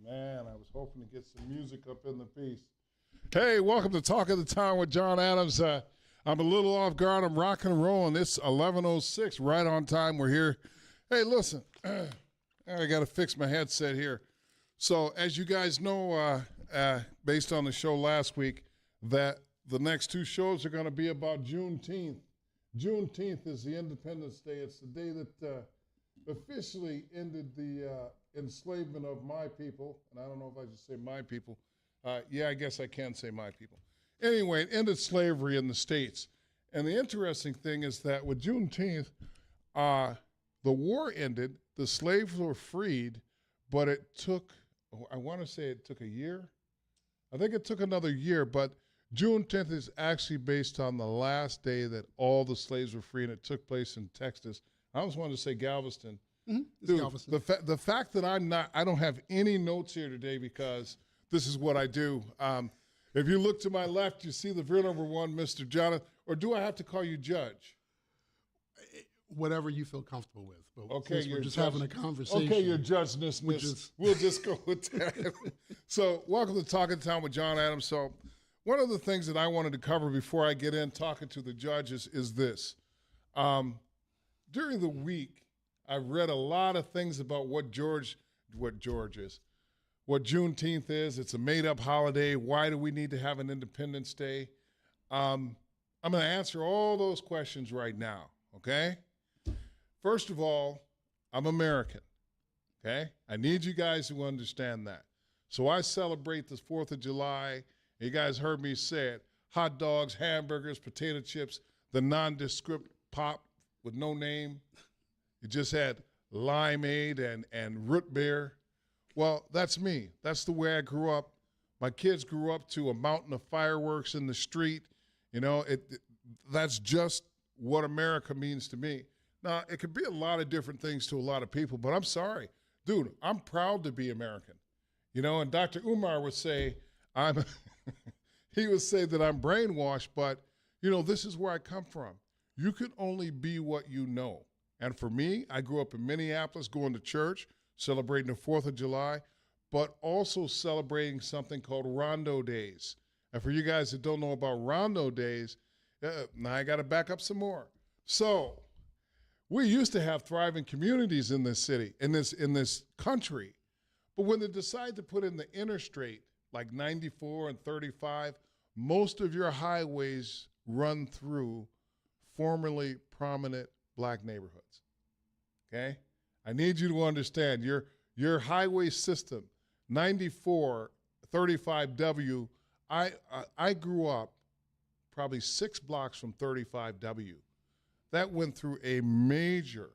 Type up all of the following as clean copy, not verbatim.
Man, I was hoping to get some music up in the piece. Hey, welcome to Talk of the Town with Jon Adams. I'm a little off guard. I'm rocking and rolling. It's 11:06, right on time. We're here. Hey, listen, I got to fix my headset here. So, as you guys know, based on the show last week, that the next two shows are going to be about Juneteenth. Juneteenth is the Independence Day. It's the day that officially ended the enslavement of my people. And I don't know if I should say my people. Yeah, I guess I can say my people. Anyway, it ended slavery in the States. And the interesting thing is that with Juneteenth, the war ended, the slaves were freed, but it took, I want to say it took a year. I think it took another year, but June 10th is actually based on the last day that all the slaves were free, and it took place in Texas. I almost wanted to say Galveston. Mm-hmm. Dude, Galveston. the fact that I don't have any notes here today because this is what I do. If you look to my left, you see the real number one, Mr. Jonathan, or do I have to call you Judge? Whatever you feel comfortable with. But okay, we're just having a conversation. Okay, your judgeness. We'll just go with that. So, welcome to Talking Town with Jon Adams. So, one of the things that I wanted to cover before I get in talking to the judges is this. During the week, I've read a lot of things about what Juneteenth is. It's a made-up holiday. Why do we need to have an Independence Day? I'm going to answer all those questions right now, okay? First of all, I'm American, okay? I need you guys to understand that. So I celebrate the 4th of July. You guys heard me say it. Hot dogs, hamburgers, potato chips, the nondescript pop with no name. You just had limeade and root beer. Well, that's me. That's the way I grew up. My kids grew up to a mountain of fireworks in the street. You know, that's just what America means to me. Now, it could be a lot of different things to a lot of people, but I'm sorry. Dude, I'm proud to be American. You know, and Dr. Umar would say, he would say that I'm brainwashed, but, you know, this is where I come from. You can only be what you know. And for me, I grew up in Minneapolis going to church, celebrating the 4th of July, but also celebrating something called Rondo Days. And for you guys that don't know about Rondo Days, now I got to back up some more. So we used to have thriving communities in this city, in this country. But when they decide to put in the interstate, like 94 and 35, most of your highways run through formerly prominent black neighborhoods, okay? I need you to understand your highway system, 94, 35W, I grew up probably 6 blocks from 35W. That went through a major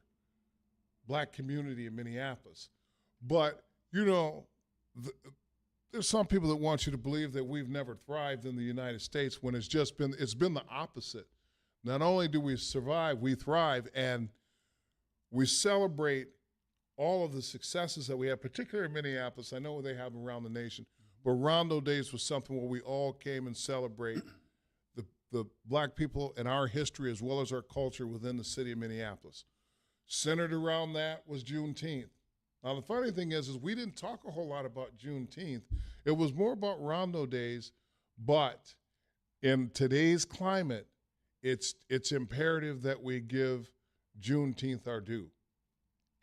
black community in Minneapolis. But, you know, there's some people that want you to believe that we've never thrived in the United States when it's been the opposite. Not only do we survive, we thrive, and we celebrate all of the successes that we have, particularly in Minneapolis. I know they have them around the nation, but Rondo Days was something where we all came and celebrate the black people and our history as well as our culture within the city of Minneapolis. Centered around that was Juneteenth. Now, the funny thing is we didn't talk a whole lot about Juneteenth. It was more about Rondo Days, but in today's climate, it's imperative that we give Juneteenth our due.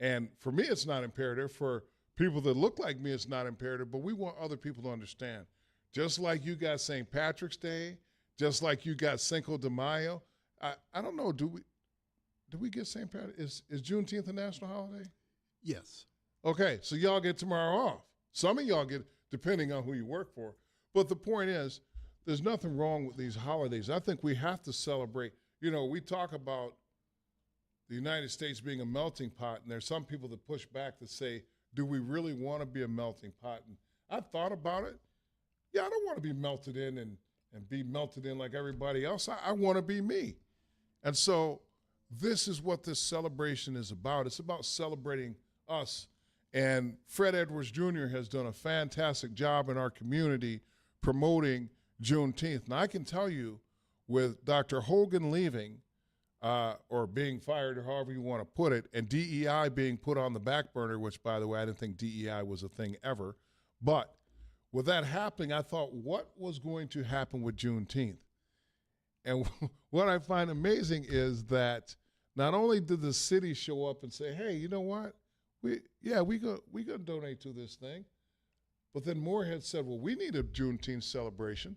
And for me, it's not imperative. For people that look like me, it's not imperative, but we want other people to understand. Just like you got St. Patrick's Day, just like you got Cinco de Mayo. I don't know, do we get St. Patrick? Is Juneteenth a national holiday? Yes. Okay, so y'all get tomorrow off. Some of y'all get, depending on who you work for. But the point is, there's nothing wrong with these holidays. I think we have to celebrate. You know, we talk about the United States being a melting pot, and there's some people that push back to say, do we really want to be a melting pot? And I've thought about it. Yeah, I don't want to be melted in and be melted in like everybody else. I want to be me. And so this is what this celebration is about. It's about celebrating us. And Fred Edwards Jr. has done a fantastic job in our community promoting Juneteenth. Now, I can tell you, with Dr. Hogan leaving, or being fired, or however you want to put it, and DEI being put on the back burner, which, by the way, I didn't think DEI was a thing ever, But with that happening, I thought, what was going to happen with Juneteenth? And what I find amazing is that not only did the city show up and say, hey, you know what? We gonna donate to this thing. But then Moorhead said, well, we need a Juneteenth celebration.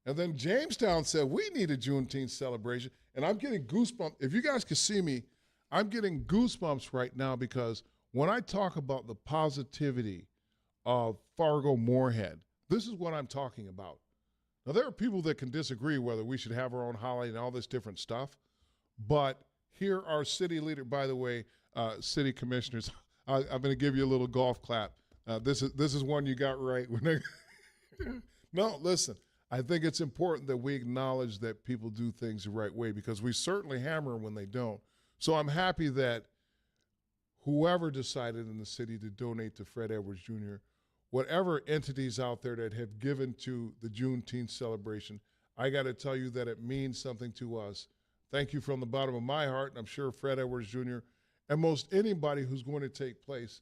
And then Jamestown said, we need a Juneteenth celebration. And I'm getting goosebumps. If you guys can see me, I'm getting goosebumps right now because when I talk about the positivity of Fargo Moorhead, this is what I'm talking about. Now, there are people that can disagree whether we should have our own holiday and all this different stuff. But here, our city leader, by the way, city commissioners, I'm going to give you a little golf clap. This is one you got right. No, listen. I think it's important that we acknowledge that people do things the right way because we certainly hammer them when they don't. So I'm happy that whoever decided in the city to donate to Fred Edwards Jr., whatever entities out there that have given to the Juneteenth celebration, I got to tell you that it means something to us. Thank you from the bottom of my heart, and I'm sure Fred Edwards Jr. and most anybody who's going to take place,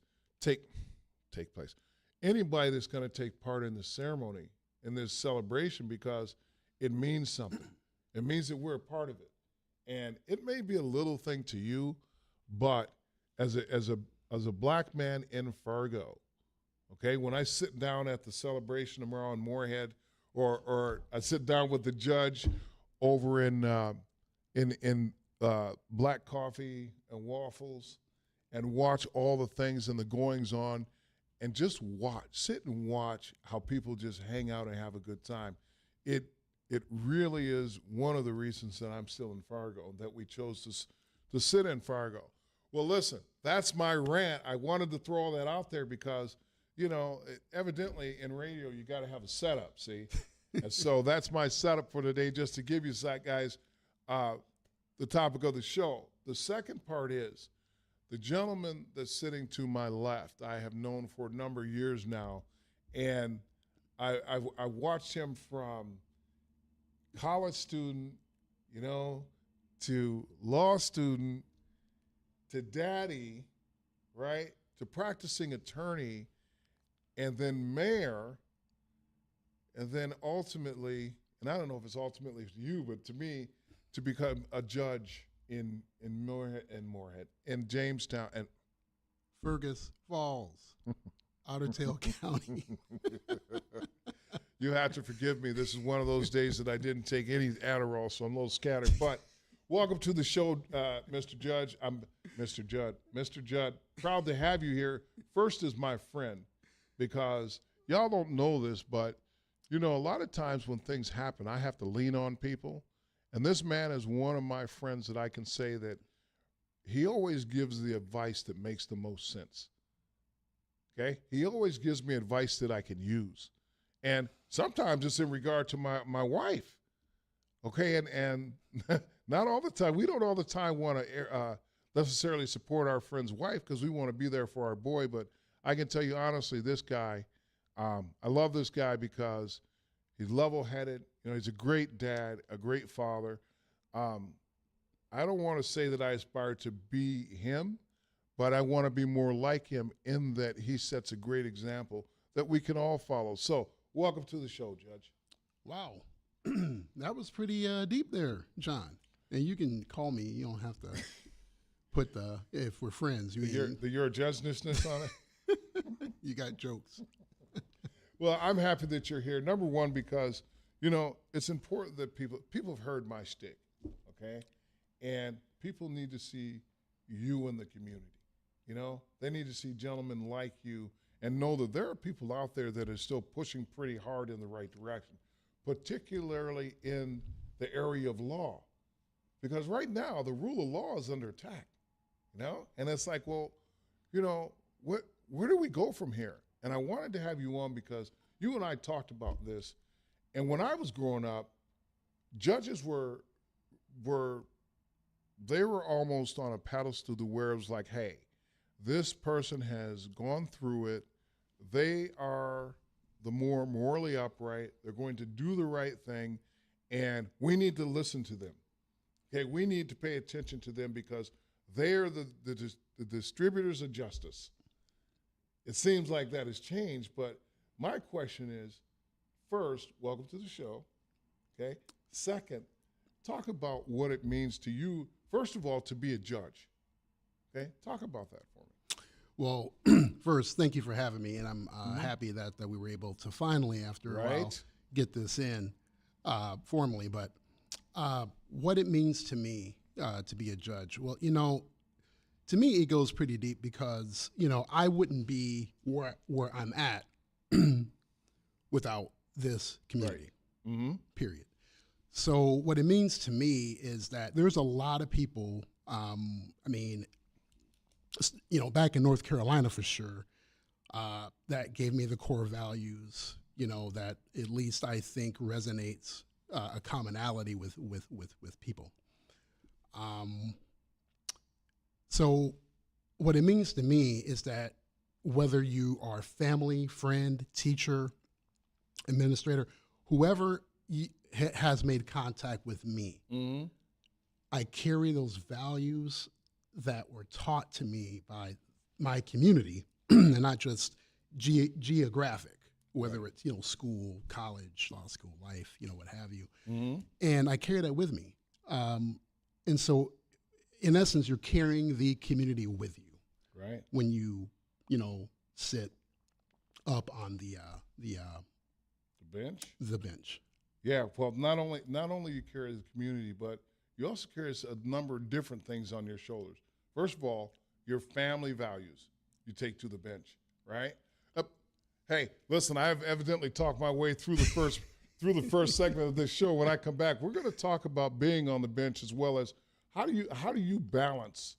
anybody that's going to take part in the ceremony, in this celebration, because it means something. It means that we're a part of it. And it may be a little thing to you, but as a black man in Fargo, okay, when I sit down at the celebration tomorrow in Moorhead, or I sit down with the judge over in black coffee and waffles and watch all the things and the goings on and just sit and watch how people just hang out and have a good time. It really is one of the reasons that I'm still in Fargo, that we chose to sit in Fargo. Well, listen, that's my rant. I wanted to throw all that out there because, evidently in radio you got to have a setup, see? And so that's my setup for today, just to give you, guys, the topic of the show. The second part is the gentleman that's sitting to my left, I have known for a number of years now, and I watched him from college student, to law student, to daddy, right, to practicing attorney, and then mayor, and then ultimately, and I don't know if it's ultimately to you, but to me, to become a judge in Moorhead, in Jamestown, and Fergus Falls, Otter Tail County. You have to forgive me. This is one of those days that I didn't take any Adderall, so I'm a little scattered. But welcome to the show, Mr. Judge. I'm Mr. Judd. Mr. Judd, proud to have you here. First is my friend, because y'all don't know this, but, a lot of times when things happen, I have to lean on people. And this man is one of my friends that I can say that he always gives the advice that makes the most sense. Okay? He always gives me advice that I can use. And sometimes it's in regard to my wife. Okay? And not all the time. We don't all the time want to necessarily support our friend's wife because we want to be there for our boy. But I can tell you honestly, this guy, I love this guy because he's level-headed. He's a great dad, a great father. I don't want to say that I aspire to be him, but I want to be more like him in that he sets a great example that we can all follow. So welcome to the show, Judge. Wow. That was pretty deep there, John. And you can call me. You don't have to put if we're friends. Your judgeness on it? You got jokes. Well, I'm happy that you're here. Number one, because, it's important that people have heard my shtick, okay? And people need to see you in the community. They need to see gentlemen like you and know that there are people out there that are still pushing pretty hard in the right direction, particularly in the area of law. Because right now, the rule of law is under attack, And it's like, well, where do we go from here? And I wanted to have you on because you and I talked about this. And when I was growing up, judges were almost on a pedestal to where it was like, hey, this person has gone through it. They are the more morally upright. They're going to do the right thing. And we need to listen to them. Okay, we need to pay attention to them because they are the distributors of justice. It seems like that has changed, but My question is, first, welcome to the show. Okay. Second, talk about what it means to you, first of all, to be a judge. Okay. Talk about that for me. Well, first, thank you for having me, and I'm happy that we were able to finally, after a while, get this in formally. But what it means to me to be a judge, well, to me it goes pretty deep because I wouldn't be where I'm at without this community. Right. Mm-hmm. Period. So what it means to me is that there's a lot of people. Back in North Carolina for sure, that gave me the core values, that at least I think resonates a commonality with people. So what it means to me is that whether you are family, friend, teacher, administrator, whoever has made contact with me, Mm-hmm. I carry those values that were taught to me by my community and not just geographic, whether it's, school, college, law school, life, what have you. Mm-hmm. And I carry that with me. And so in essence, you're carrying the community with you. Right. When you, sit up on the bench. The bench. Yeah. Well, not only you carry the community, but you also carry a number of different things on your shoulders. First of all, your family values you take to the bench, right? Hey, listen, I've evidently talked my way through the first segment of this show. When I come back, we're going to talk about being on the bench as well as how do you balance,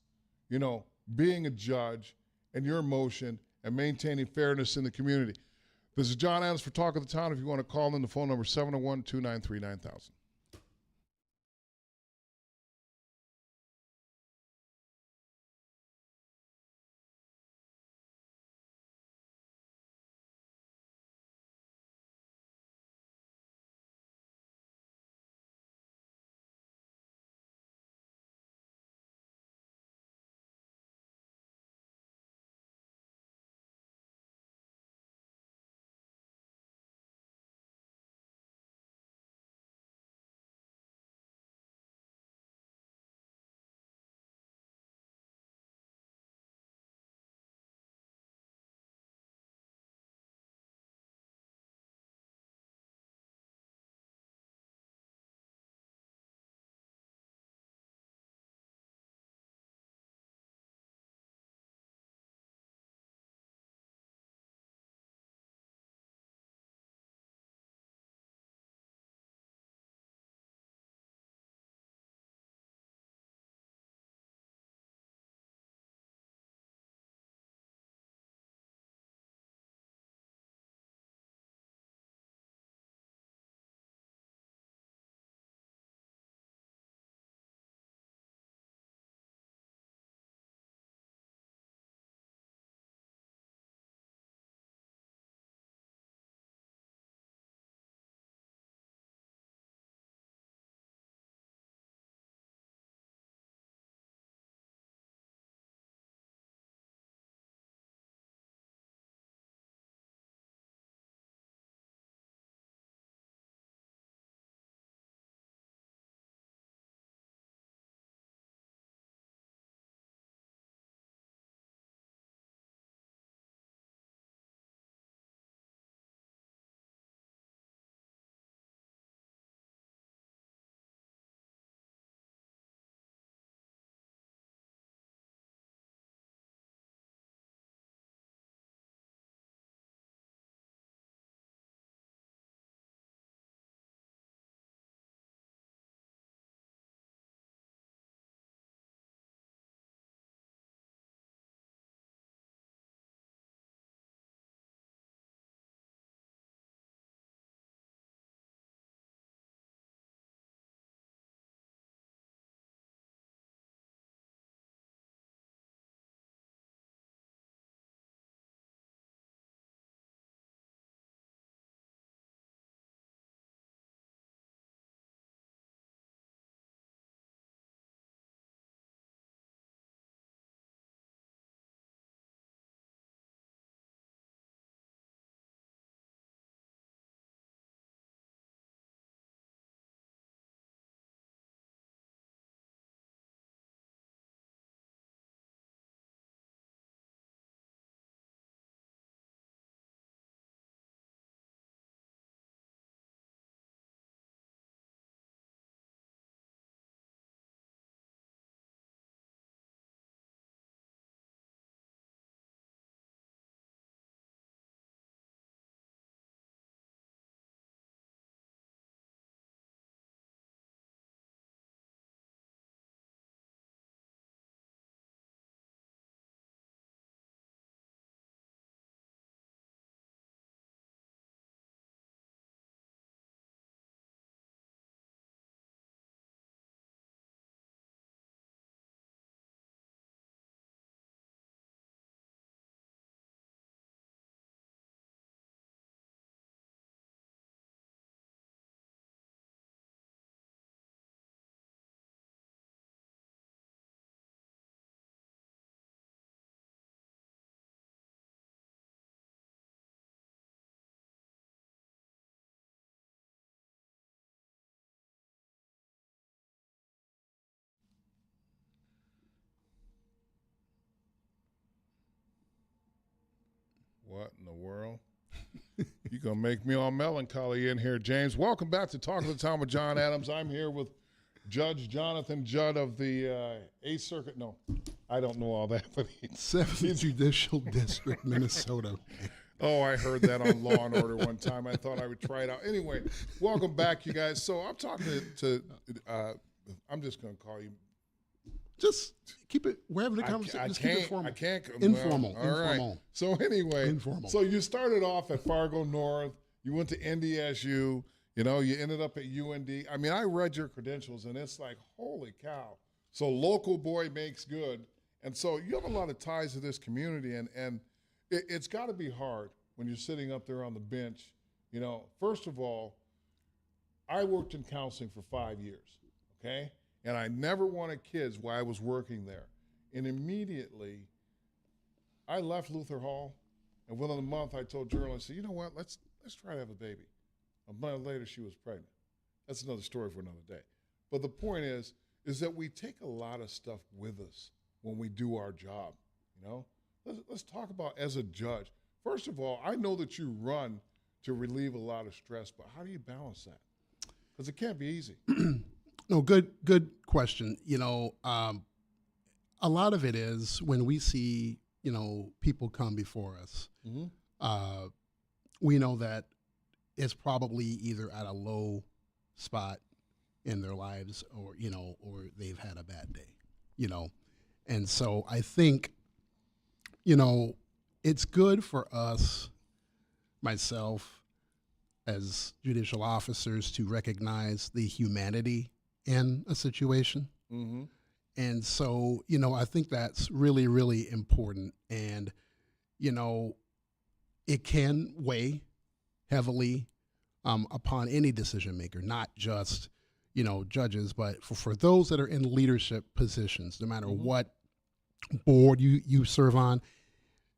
being a judge and your emotion and maintaining fairness in the community. This is Jon Adams for Talk of the Town. If you want to call in, the phone number is 701-293-9000. What in the world? You're going to make me all melancholy in here, James. Welcome back to Talk of the Town with Jon Adams. I'm here with Judge Jonathan Judd of the 8th Circuit. No, I don't know all that. But 7th Judicial District, Minnesota. Oh, I heard that on Law and Order one time. I thought I would try it out. Anyway, welcome back, you guys. So I'm talking to I'm just going to call you. Just keep it, wherever the conversation, just keep it formal. I can't. Informal. Well, all informal. Right. So anyway, Informal. So you started off at Fargo North. You went to NDSU. You know, you ended up at UND. I mean, I read your credentials, and it's like, holy cow. So local boy makes good. And so you have a lot of ties to this community, and it's got to be hard when you're sitting up there on the bench. You know, first of all, I worked in counseling for 5 years, okay? And I never wanted kids while I was working there. And immediately, I left Luther Hall, and within a month, I told journalists, I said, you know what, let's try to have a baby. A month later, she was pregnant. That's another story for another day. But the point is that we take a lot of stuff with us when we do our job, you know? Let's talk about as a judge. First of all, I know that you run to relieve a lot of stress, but how do you balance that? Because it can't be easy. No, good question. You know, a lot of it is when we see, you know, people come before us, we know that it's probably either at a low spot in their lives or, you know, or they've had a bad day, you know. And so I think, you know, it's good for us, myself, as judicial officers to recognize the humanity in a situation. Mm-hmm. And so, you know, I think that's really, really important. And, you know, it can weigh heavily upon any decision maker, not just, you know, judges, but for those that are in leadership positions, no matter what board you serve on,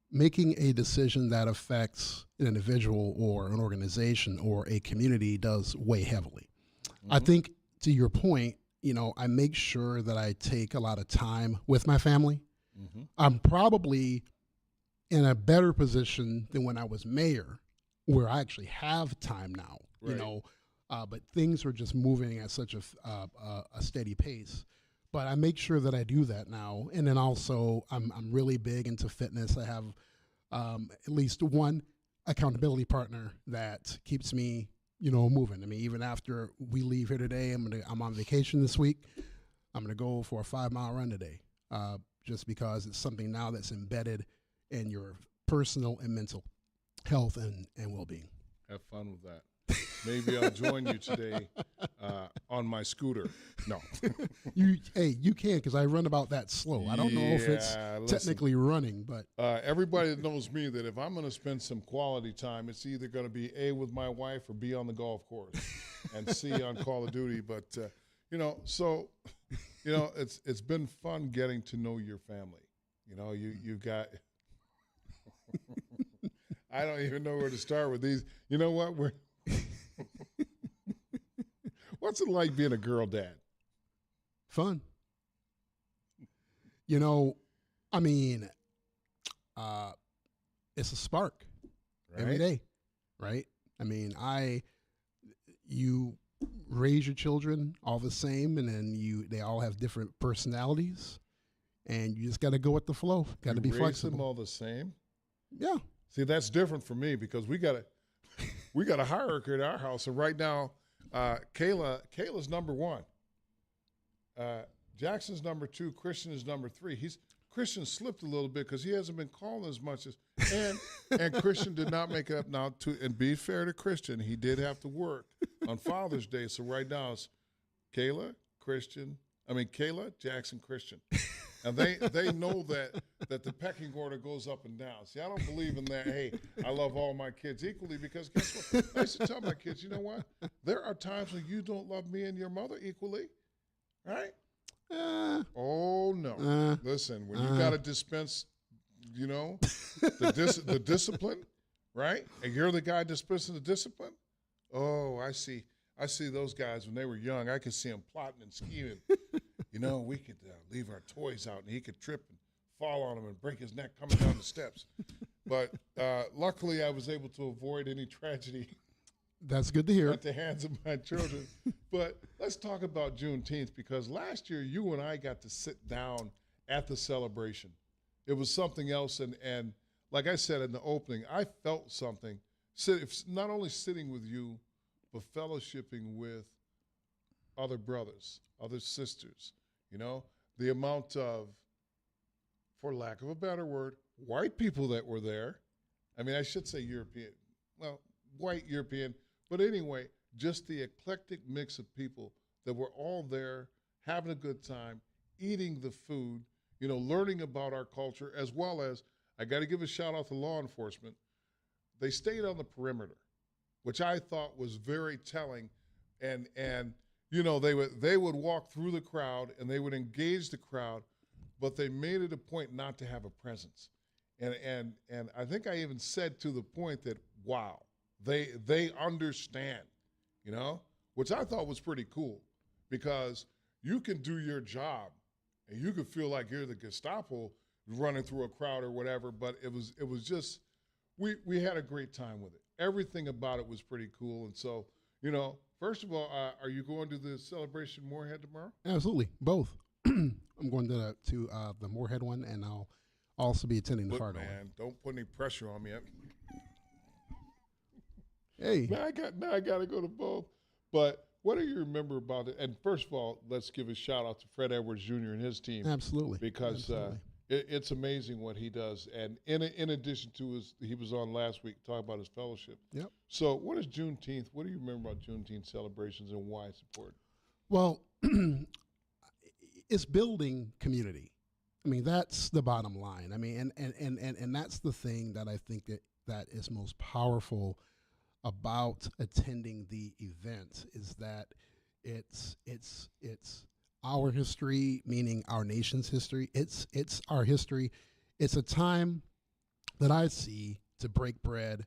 making a decision that affects an individual or an organization or a community does weigh heavily. I think, to your point, you know, I make sure that I take a lot of time with my family. I'm probably in a better position than when I was mayor, where I actually have time now, you know, but things are just moving at such a steady pace. But I make sure that I do that now. And then also I'm really big into fitness. I have at least one accountability partner that keeps me, you know, moving. I mean, even after we leave here today, I'm on vacation this week. I'm gonna go for a 5-mile run today, just because it's something now that's embedded in your personal and mental health and well-being. Have fun with that. Maybe I'll join you today on my scooter. No. You can, because I run about that slow. I don't know if it's technically running, but everybody that knows me, that if I'm going to spend some quality time, it's either going to be A, with my wife, or B, on the golf course, and C, on Call of Duty. But you know, so you know, it's been fun getting to know your family. You know, you've got. I don't even know where to start with these. You know what? What's it like being a girl dad? Fun. You know, I mean, it's a spark every day, right? I mean, you raise your children all the same, and then they all have different personalities, and you just got to go with the flow. Got to be flexible. Raise them all the same? Yeah. See, that's different for me, because we got a hierarchy at our house, and right now, Kayla's number 1. Jackson's number 2. Christian is number 3. Christian slipped a little bit because he hasn't been calling as much as, and Christian did not make it up now. And be fair to Christian, he did have to work on Father's Day. So right now it's Kayla, Jackson, Christian. And they know that the pecking order goes up and down. See, I don't believe in that, hey, I love all my kids equally, because guess what? I used to tell my kids, you know what? There are times when you don't love me and your mother equally, right? Oh, no. Listen, when you got to dispense, you know, the discipline, right? And you're the guy dispensing the discipline, oh, I see those guys when they were young. I could see them plotting and scheming. You know, we could leave our toys out, and he could trip and fall on them and break his neck coming down the steps. But luckily, I was able to avoid any tragedy That's good to hear. at the hands of my children. But let's talk about Juneteenth, because last year you and I got to sit down at the celebration. It was something else, and like I said in the opening, I felt something. Not only sitting with you, but fellowshipping with other brothers, other sisters. You know, the amount of, for lack of a better word, white people that were there. I mean, I should say European. Well, white European. But anyway, just the eclectic mix of people that were all there, having a good time, eating the food, you know, learning about our culture, as well as, I got to give a shout out to law enforcement. They stayed on the perimeter, which I thought was very telling. And you know, they would walk through the crowd and they would engage the crowd, but they made it a point not to have a presence. And I think I even said to the point that, wow, they understand, you know, which I thought was pretty cool, because you can do your job and you could feel like you're the Gestapo running through a crowd or whatever, but it was just, we had a great time with it. Everything about it was pretty cool. And so, you know, first of all, are you going to the celebration Moorhead tomorrow? Absolutely, both. I'm going to the Moorhead one, and I'll also be attending the Fargo one. Man, don't put any pressure on me. Hey, Now I got to go to both. But what do you remember about it? And first of all, let's give a shout out to Fred Edwards Jr. and his team. absolutely, Because absolutely. It's amazing what he does. And in addition to he was on last week talking about his fellowship. Yep. So what is Juneteenth? What do you remember about Juneteenth celebrations and why it's important? Well, it's building community. I mean, that's the bottom line. I mean, and that's the thing that I think that is most powerful about attending the event, is that it's our history, meaning our nation's history. It's our history. It's a time that I see to break bread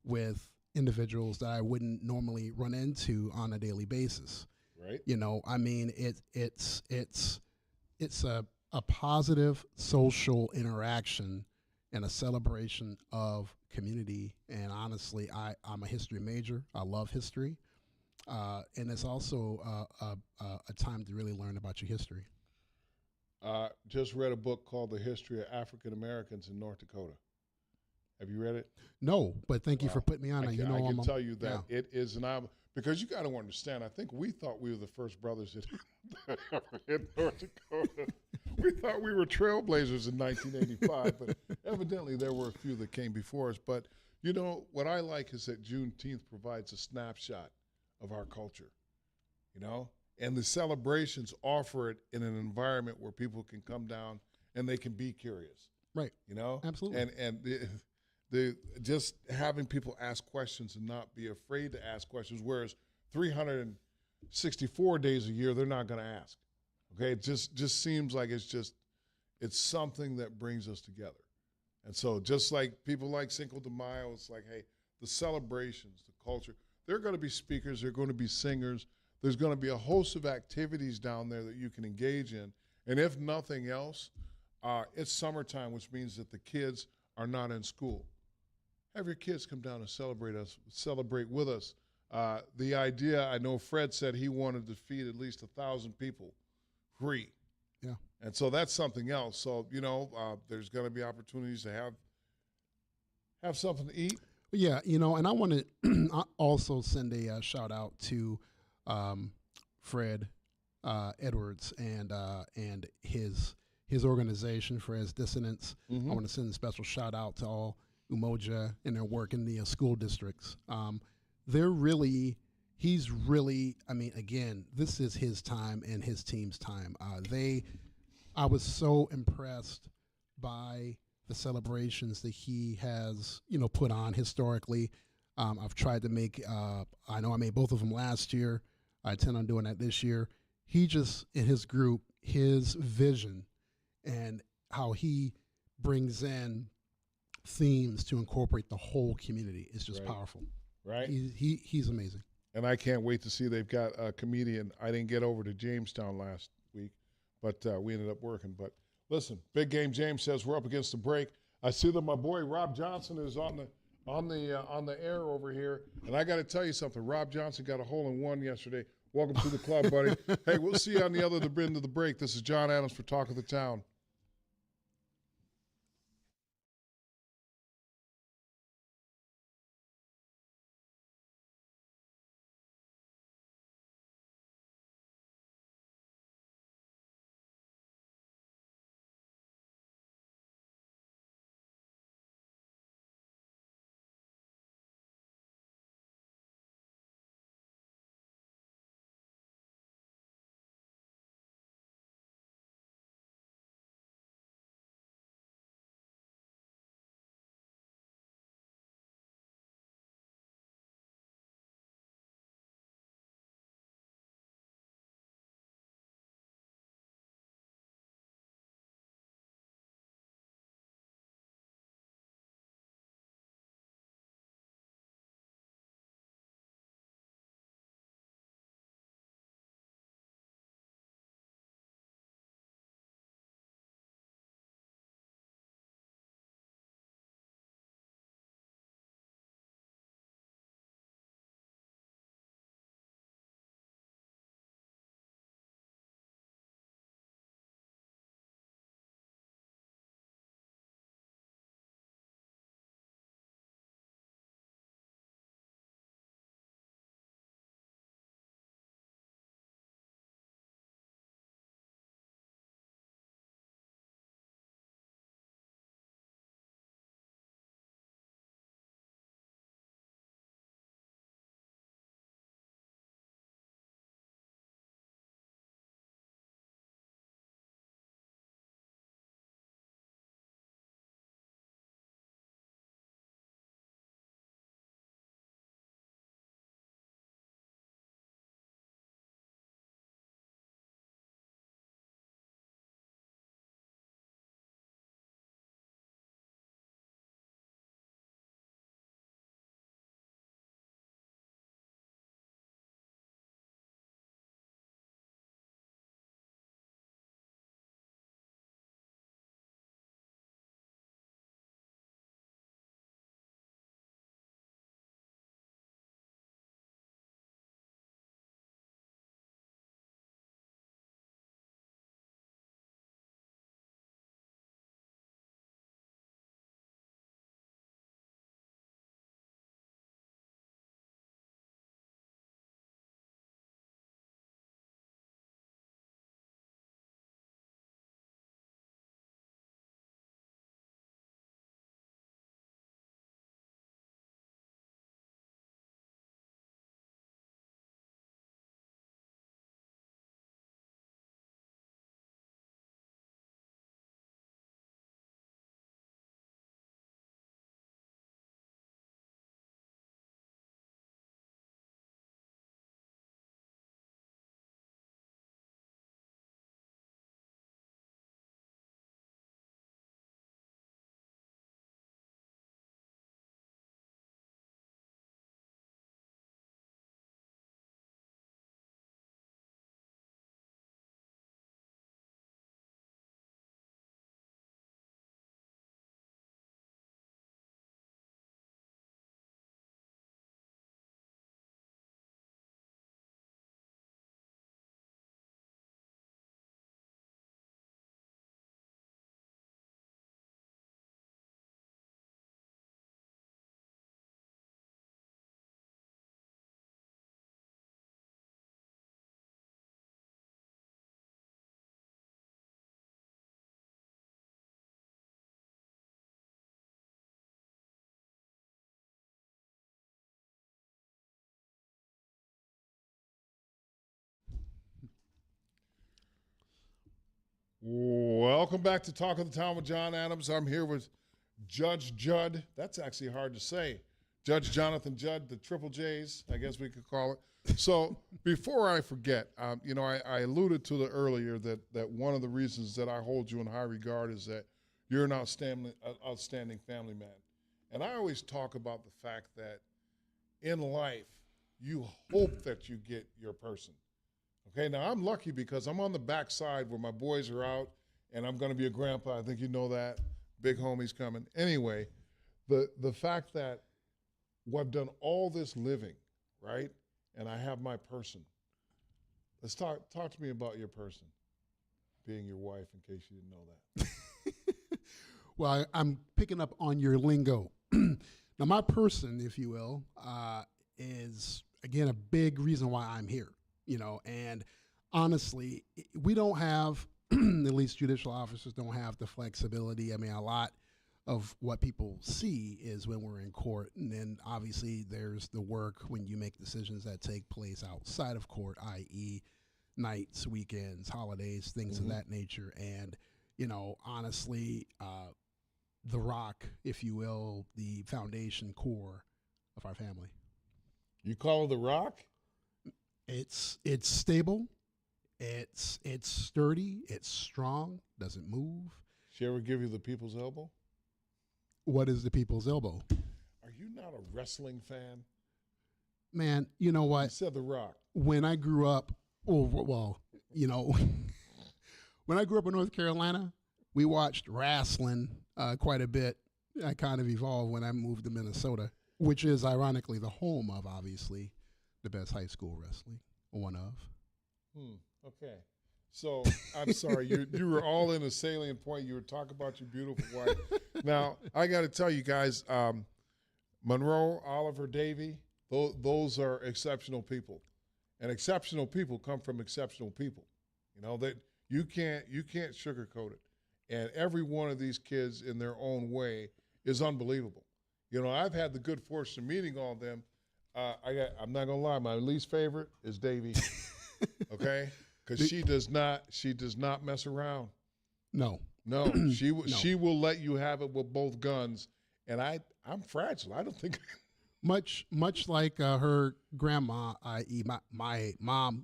with individuals that I wouldn't normally run into on a daily basis. Right. You know, I mean, it's a positive social interaction and a celebration of community. And honestly, I'm a history major. I love history. And it's also a time to really learn about your history. Just read a book called The History of African Americans in North Dakota. Have you read it? No, but thank you for putting me on it. I You know, can tell you that yeah. it is because you got to understand. I think we thought we were the first brothers that ever hit North Dakota. We thought we were trailblazers in 1985, but evidently there were a few that came before us. But you know what I like is that Juneteenth provides a snapshot of our culture. You know, and the celebrations offer it in an environment where people can come down and they can be curious. Right. You know, Absolutely. And the just having people ask questions and not be afraid to ask questions, whereas 364 days a year they're not going to ask. Okay, it just seems like it's something that brings us together. And so just like people like Cinco de Mayo, it's like, hey, the celebrations, the culture, there are going to be speakers, there are going to be singers, there's going to be a host of activities down there that you can engage in. And if nothing else, it's summertime, which means that the kids are not in school. Have your kids come down and celebrate with us. The idea, I know Fred said he wanted to feed at least 1,000 people free. Yeah. And so that's something else. So, you know, there's going to be opportunities to have something to eat. Yeah, you know, and I want to also send a shout out to Fred Edwards and his organization, Fred's Dissonance. Mm-hmm. I want to send a special shout out to all Umoja and their work in the school districts. He's really, I mean, again, this is his time and his team's time. I was so impressed by the celebrations that he has, you know, put on historically. I've tried to make, I know I made both of them last year. I intend on doing that this year. He just, in his group, his vision and how he brings in themes to incorporate the whole community is just powerful. Right. He's amazing. And I can't wait to see they've got a comedian. I didn't get over to Jamestown last week, but we ended up working. But listen, Big Game James says we're up against the break. I see that my boy Rob Johnson is on the air over here, and I got to tell you something. Rob Johnson got a hole-in-one yesterday. Welcome to the club, buddy. Hey, we'll see you on the other end of the break. This is Jon Adams for Talk of the Town. Welcome back to Talk of the Town with Jon Adams. I'm here with Judge Judd. That's actually hard to say. Judge Jonathan Judd, the Triple J's, I guess we could call it. So before I forget, I alluded to it earlier that one of the reasons that I hold you in high regard is that you're an outstanding family man. And I always talk about the fact that in life, you hope that you get your person. Okay, now I'm lucky because I'm on the backside where my boys are out and I'm going to be a grandpa. I think you know that. big homie's coming. Anyway, the fact that I've done all this living, right? And I have my person. Let's talk to me about your person, being your wife, in case you didn't know that. Well, I'm picking up on your lingo. Now, my person, if you will, is, again, a big reason why I'm here, and honestly, we don't have, at least judicial officers don't have the flexibility. I mean, a lot of what people see is when we're in court, and then obviously there's the work when you make decisions that take place outside of court, i.e. nights, weekends, holidays, things of that nature. And, honestly, the rock, if you will, the foundation core of our family. You call it the rock? It's stable, it's sturdy, it's strong, doesn't move. She ever give you the people's elbow? What is the people's elbow? Are you not a wrestling fan? Man, you know what? You said the rock. When I grew up, when I grew up in North Carolina, we watched wrestling quite a bit. I kind of evolved when I moved to Minnesota, which is ironically the home of, obviously, the best high school wrestling, one of. Okay. So, I'm sorry, you were all in a salient point. You were talking about your beautiful wife. Now, I got to tell you guys, Monroe, Oliver, Davey, those are exceptional people. And exceptional people come from exceptional people. That you can't sugarcoat it. And every one of these kids in their own way is unbelievable. I've had the good fortune of meeting all of them. I'm not gonna lie, my least favorite is Davey. Okay? Because she does not mess around. No. She will let you have it with both guns. And I'm fragile. I don't think much like her grandma, i.e. my mom,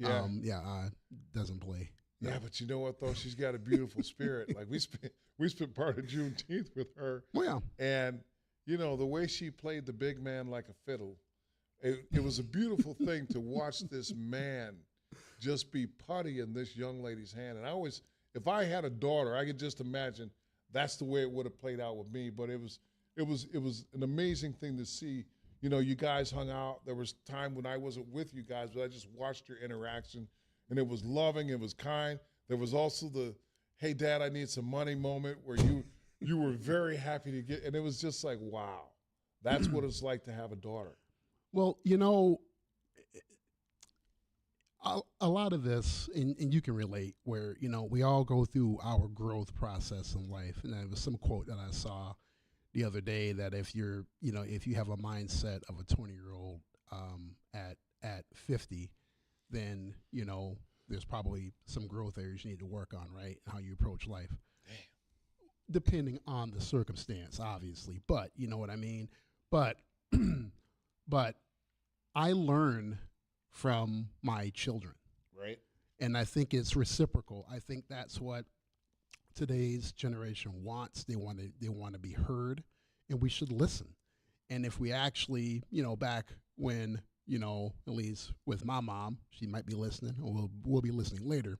doesn't play. No. Yeah, but you know what though? She's got a beautiful spirit. Like we spent part of Juneteenth with her. Well, yeah. And the way she played the big man like a fiddle, it was a beautiful thing to watch this man just be putty in this young lady's hand. And if I had a daughter, I could just imagine that's the way it would have played out with me. But it was an amazing thing to see. You guys hung out. There was time when I wasn't with you guys, but I just watched your interaction, and it was loving. It was kind. There was also the, hey, Dad, I need some money moment where you were very happy to get, and it was just like, wow, that's what it's like to have a daughter. Well, a lot of this, and you can relate, where, we all go through our growth process in life. And there was some quote that I saw the other day that if you have a mindset of a 20-year-old at 50, then, there's probably some growth areas you need to work on, right? How you approach life. Damn. Depending on the circumstance, obviously. But, you know what I mean? But I learn from my children. Right. And I think it's reciprocal. I think that's what today's generation wants. They want to be heard, and we should listen. And if we actually, back when, at least with my mom, she might be listening, or we'll be listening later.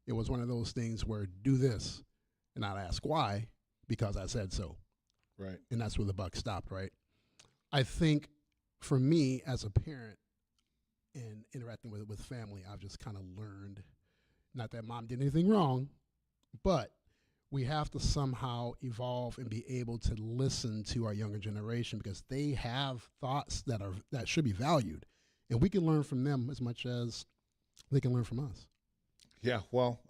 It was one of those things where do this, and I'd ask why, because I said so. Right. And that's where the buck stopped, right? I think for me as a parent and interacting with family, I've just kind of learned, not that mom did anything wrong, but we have to somehow evolve and be able to listen to our younger generation, because they have thoughts that should be valued, and we can learn from them as much as they can learn from us. Yeah, well,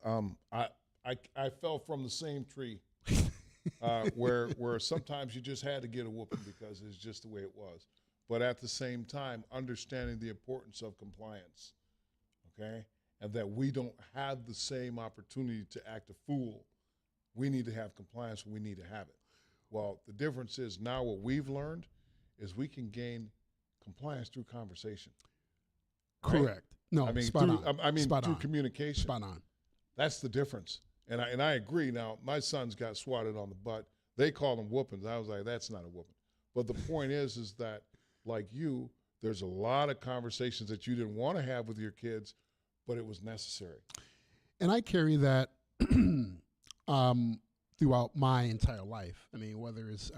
I fell from the same tree where sometimes you just had to get a whooping because it's just the way it was. But at the same time, understanding the importance of compliance, okay, and that we don't have the same opportunity to act a fool. We need to have compliance when we need to have it. Well, the difference is now what we've learned is we can gain compliance through conversation. Correct. Right? No, spot on. Through communication. Spot on. That's the difference. And I agree. Now, my sons got swatted on the butt. They call them whoopings. I was like, that's not a whooping. But the point is that, like you, there's a lot of conversations that you didn't want to have with your kids, but it was necessary. And I carry that throughout my entire life. I mean, whether it's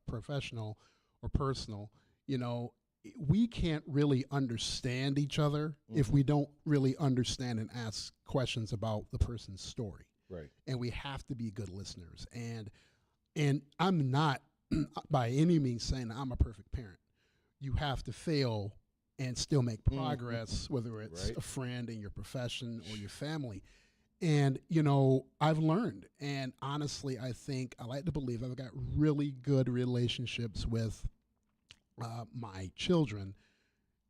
professional or personal, you know, we can't really understand each other if we don't really understand and ask questions about the person's story. Right. And we have to be good listeners. And I'm not by any means saying I'm a perfect parent. You have to fail and still make progress, whether it's a friend in your profession or your family. And, you know, I've learned, and honestly, I like to believe I've got really good relationships with my children,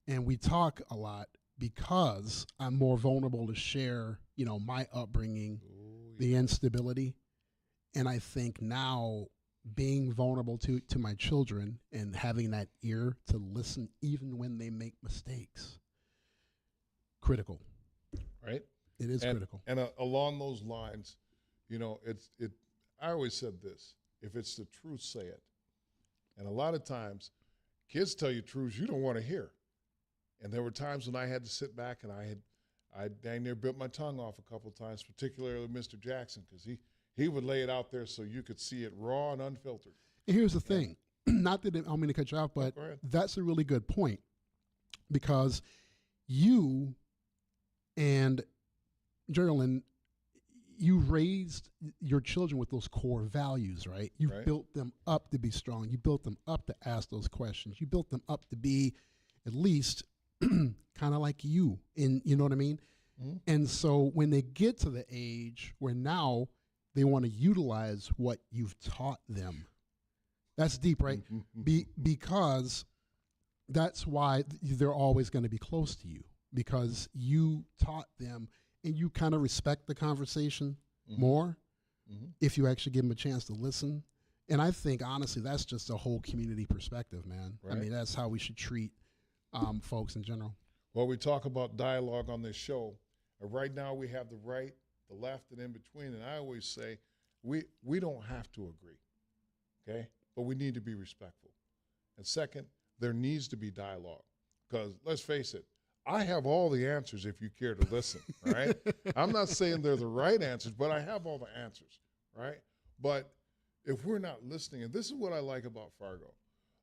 and we talk a lot because I'm more vulnerable to share, you know, my upbringing, the instability. And I think now being vulnerable to my children and having that ear to listen even when they make mistakes, critical. Right? It is critical. And along those lines, you know, I always said this: if it's the truth, say it. And a lot of times, kids tell you truths you don't want to hear. And there were times when I had to sit back and I dang near bit my tongue off a couple of times, particularly Mr. Jackson, because he would lay it out there so you could see it raw and unfiltered. And here's the thing, not that I'm going to cut you off, but that's a really good point, because you and Geraldine, you raised your children with those core values, right? You built them up to be strong. You built them up to ask those questions. You built them up to be at least kind of like you, you know what I mean? Mm-hmm. And so when they get to the age where now they want to utilize what you've taught them, that's deep, right? Because that's why they're always going to be close to you, because you taught them. And you kind of respect the conversation more if you actually give them a chance to listen. And I think, honestly, that's just a whole community perspective, man. Right. I mean, that's how we should treat folks in general. Well, we talk about dialogue on this show. Right now we have the right, the left, and in between. And I always say we don't have to agree, okay? But we need to be respectful. And second, there needs to be dialogue, because let's face it, I have all the answers if you care to listen, right? I'm not saying they're the right answers, but I have all the answers, right? But if we're not listening, and this is what I like about Fargo,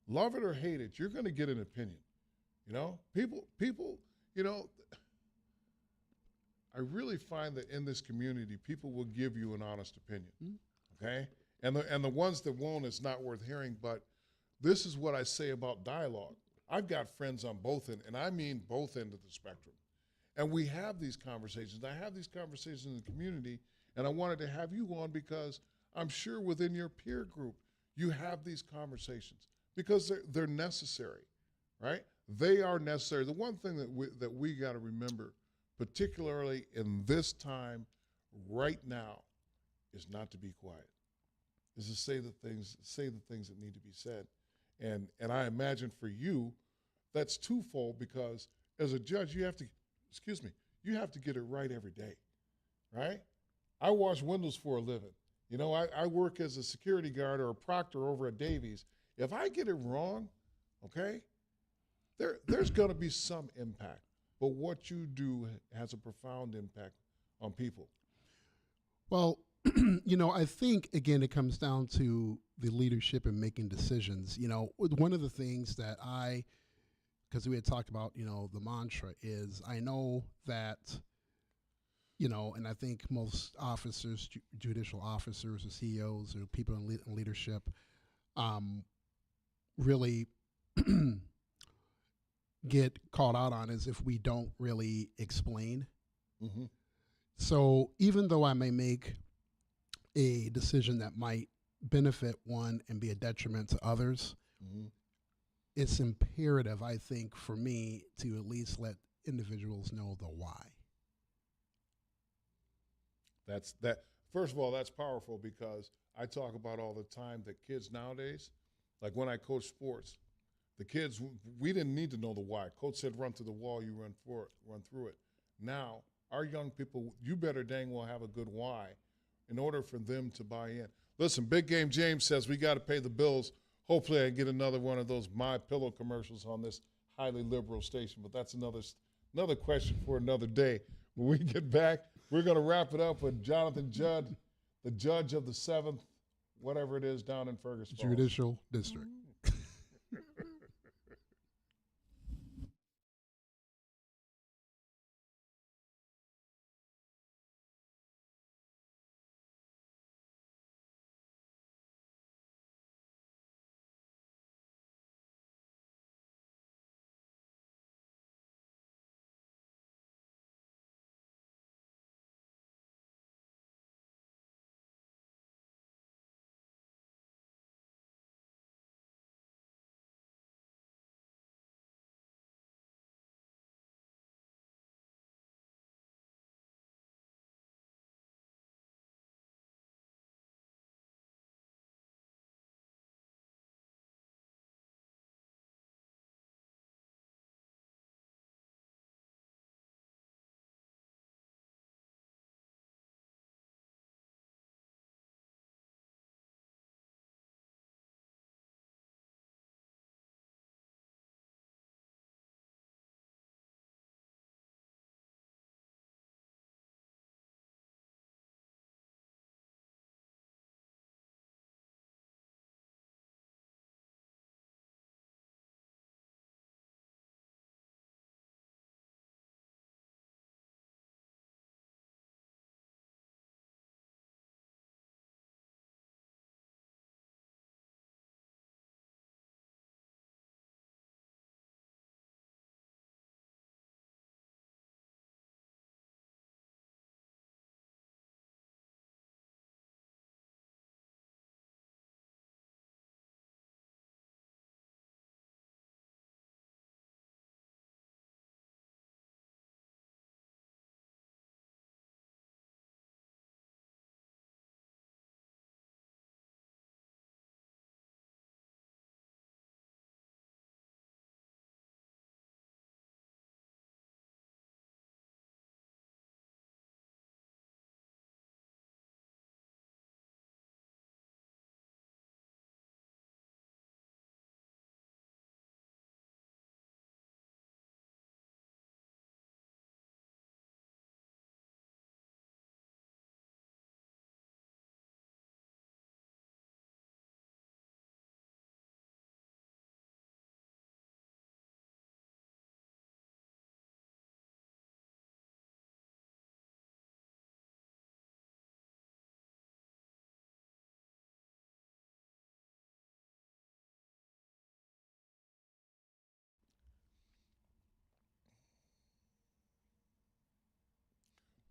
love it or hate it, you're going to get an opinion. You know, people, you know, I really find that in this community, people will give you an honest opinion, okay? And the ones that won't, it's not worth hearing. But this is what I say about dialogue. I've got friends on both ends, and I mean both ends of the spectrum. And we have these conversations. I have these conversations in the community, and I wanted to have you on because I'm sure within your peer group, you have these conversations because they're necessary, right? They are necessary. The one thing that we got to remember, particularly in this time right now, is not to be quiet, is to say the things that need to be said. And I imagine for you, that's twofold, because as a judge, you have to get it right every day, right? I wash windows for a living. You know, I work as a security guard or a proctor over at Davies. If I get it wrong, okay, there's going to be some impact. But what you do has a profound impact on people. Well, you know, I think, again, it comes down to the leadership and making decisions. You know, one of the things that because we had talked about, you know, the mantra is, I know that, you know, and I think most officers, judicial officers or CEOs or people in leadership really get called out on is if we don't really explain. Mm-hmm. So even though I may make a decision that might benefit one and be a detriment to others, it's imperative, I think, for me to at least let individuals know the why. First of all, that's powerful, because I talk about all the time that kids nowadays, like when I coach sports, the kids, we didn't need to know the why. Coach said, run to the wall, you run through it. Now, our young people, you better dang well have a good why in order for them to buy in. Listen, Big Game James says we got to pay the bills. Hopefully I get another one of those My Pillow commercials on this highly liberal station, but that's another question for another day. When we get back, we're going to wrap it up with Jonathan Judd, the judge of the 7th, whatever it is, down in Fergus Falls. Judicial District.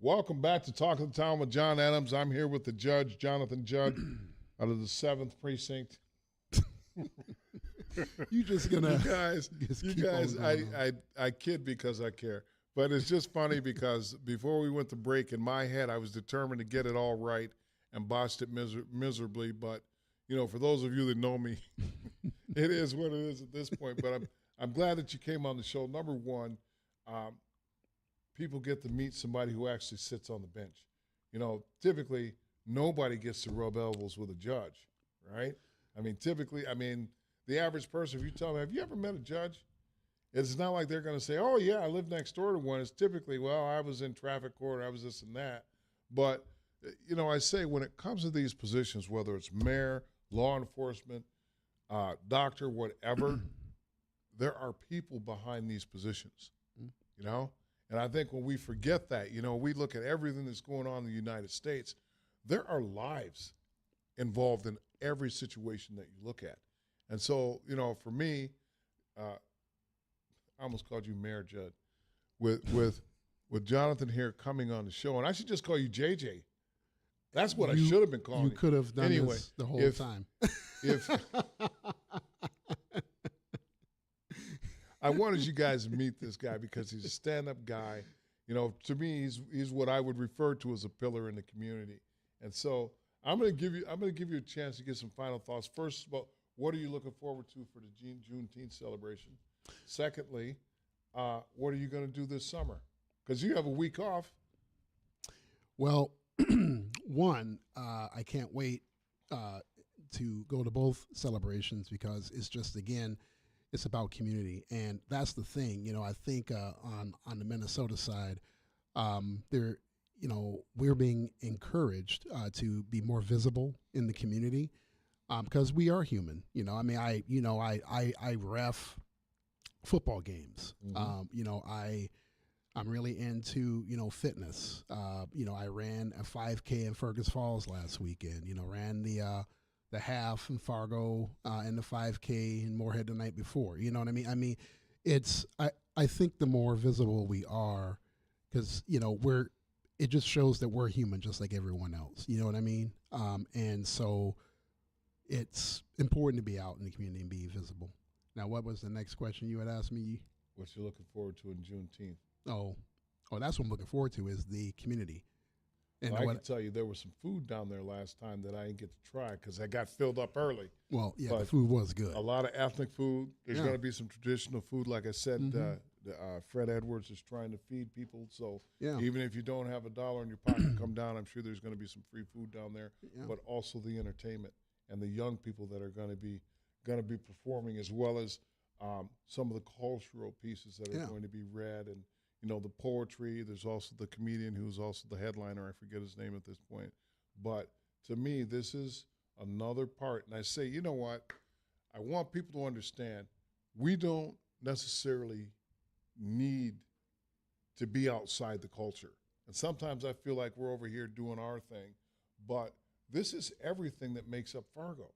Welcome back to Talk of the Town with Jon Adams. I'm here with the judge, Jonathan Judd, out of the 7th Precinct. You just gonna you guys, I kid because I care. But it's just funny because before we went to break, in my head, I was determined to get it all right and botched it miserably. But, you know, for those of you that know me, it is what it is at this point. But I'm glad that you came on the show. Number one, people get to meet somebody who actually sits on the bench. You know, typically nobody gets to rub elbows with a judge, right? I mean, typically, the average person, if you tell them, have you ever met a judge? It's not like they're going to say, oh, yeah, I live next door to one. It's typically, well, I was in traffic court, I was this and that. But, you know, I say when it comes to these positions, whether it's mayor, law enforcement, doctor, whatever, there are people behind these positions, you know? And I think when we forget that, you know, we look at everything that's going on in the United States, there are lives involved in every situation that you look at. And so, you know, for me, I almost called you Mayor Judd, with Jonathan here coming on the show. And I should just call you JJ. That's what I should have been calling you. You could have done this the whole time. If I wanted you guys to meet this guy because he's a stand-up guy. You know, to me, he's what I would refer to as a pillar in the community. And so I'm going to give you a chance to get some final thoughts. First of all, what are you looking forward to for the Juneteenth celebration? Secondly, what are you going to do this summer? Because you have a week off. Well, one, I can't wait to go to both celebrations because it's just, again, it's about community. And that's the thing. You know, I think on the Minnesota side, there we're being encouraged to be more visible in the community because we are human. I mean, I ref football games. I'm really into, fitness. I ran a 5K in Fergus Falls last weekend. Ran the half in Fargo and the 5K in Moorhead the night before. You know what I mean? I mean, I think the more visible we are, because it just shows that we're human just like everyone else. You know what I mean? And so it's important to be out in the community and be visible. Now, what was the next question you had asked me? What you're looking forward to in Juneteenth? Oh, that's what I'm looking forward to is the community. And well, I can tell you there was some food down there last time that I didn't get to try because I got filled up early. Well, yeah, the food was good. A lot of ethnic food. There's going to be some traditional food. Like I said, Fred Edwards is trying to feed people. So even if you don't have $1 in your pocket, come down. I'm sure there's going to be some free food down there, but also the entertainment and the young people that are going to be performing, as well as some of the cultural pieces that are going to be read, and the poetry. There's also the comedian who's also the headliner. I forget his name at this point. But to me, this is another part. And I say, you know what? I want people to understand we don't necessarily need to be outside the culture. And sometimes I feel like we're over here doing our thing. But this is everything that makes up Fargo.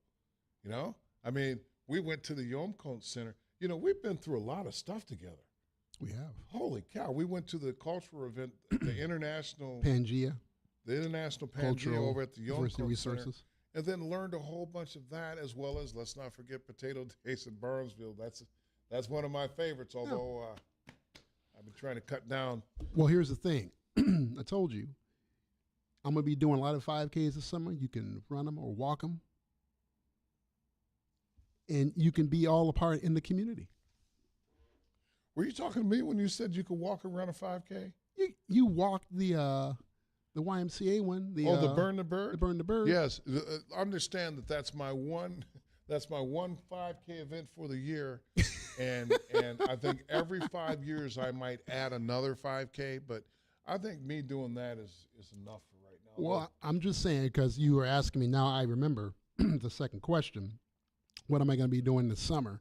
I mean, we went to the Yom Kippur Center. We've been through a lot of stuff together. We have. Holy cow. We went to the cultural event, the international Pangea. The international Pangea Cultural over at the Yom Kippur Resources. Center, and then learned a whole bunch of that, as well as, let's not forget, Potato Days in Burnsville. That's one of my favorites, although I've been trying to cut down. Well, here's the thing. I told you, I'm going to be doing a lot of 5Ks this summer. You can run them or walk them. And you can be all a part in the community. Were you talking to me when you said you could walk around a 5K? You walked the YMCA one. The Burn the Bird? The Burn the Bird. Yes. Understand that's my one 5K event for the year. and I think every 5 years I might add another 5K, but I think me doing that is enough for right now. Well, I'm just saying, because you were asking me, now I remember the second question. What am I going to be doing this summer?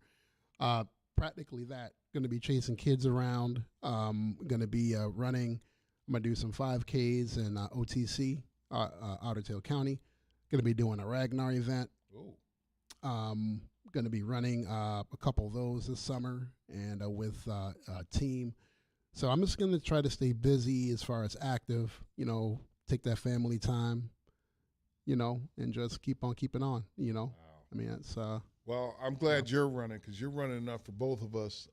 Practically that. Going to be chasing kids around. Going to be running. I'm going to do some 5Ks in OTC, Otter Tail County. Going to be doing a Ragnar event. Going to be running a couple of those this summer and with a team. So I'm just going to try to stay busy as far as active, take that family time, and just keep on keeping on, Wow. I mean, it's... Well, I'm glad you're running, because you're running enough for both of us.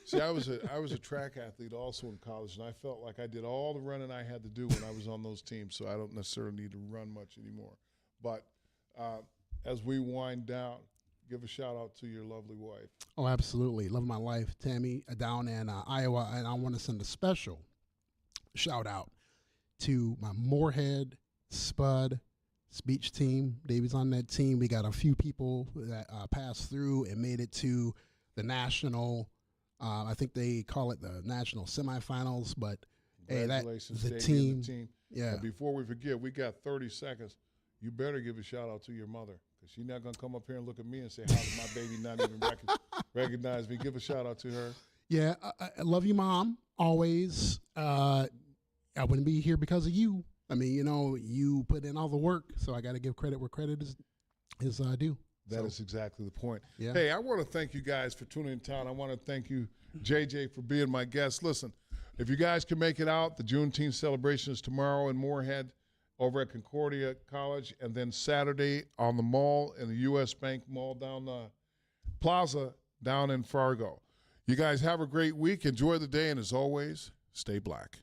See, I was a track athlete also in college, and I felt like I did all the running I had to do when I was on those teams, so I don't necessarily need to run much anymore. But as we wind down, give a shout-out to your lovely wife. Oh, absolutely. Love my life, Tammy, down in Iowa, and I want to send a special shout-out to my Moorhead, Spud, speech team. David's on that team. We got a few people that passed through and made it to the national. I think they call it the national semifinals. But hey, that's the team. Yeah. But before we forget, we got 30 seconds. You better give a shout out to your mother, because she's not gonna come up here and look at me and say, "How did my baby not even recognize me?" Give a shout out to her. Yeah, I love you, Mom. Always. I wouldn't be here because of you. I mean, you put in all the work, so I got to give credit where credit is due. That is exactly the point. Yeah. Hey, I want to thank you guys for tuning in town. I want to thank you, JJ, for being my guest. Listen, if you guys can make it out, the Juneteenth celebration is tomorrow in Moorhead over at Concordia College, and then Saturday on the mall in the U.S. Bank Mall down the plaza down in Fargo. You guys have a great week. Enjoy the day, and as always, stay black.